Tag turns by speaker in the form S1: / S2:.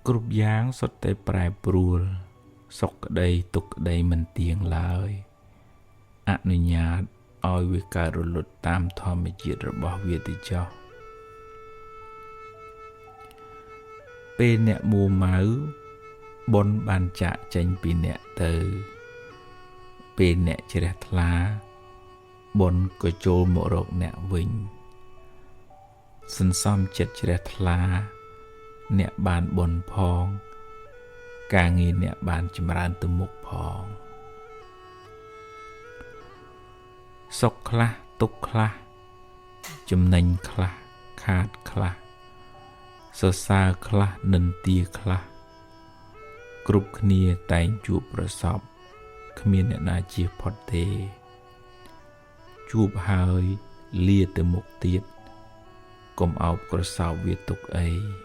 S1: គ្រប់យ៉ាងសុទ្ធតែប្រែប្រួលសុខក្តីទុក្ខក្តីមិនទៀងឡើយអនុញ្ញាតឲ្យវាកើតរលត់តាមធម្មជាតិរបស់វាទៅចុះពេលអ្នកមួម៉ៅបុណ្យបានចាក់ចេញពីអ្នកទៅពេលអ្នកជ្រះថ្លាបុណ្យក៏ចូលមករកអ្នកវិញសន្សំចិត្តជ្រះថ្លាអ្នកបានបុណ្យផងការងារអ្នកបានចម្រើនទៅមុខផងសុខខ្លះទុក្ខខ្លះចំណេញខ្លះខាតខ្លះសរសើរខ្លះនិន្ទាខ្លះគ្រប់គ្នាតែងជួបប្រសពគ្មានអ្នកណាជៀសផុតទេជួបហើយលាទៅមុខទៀតកុំអោបក្រសោបវាទុកអី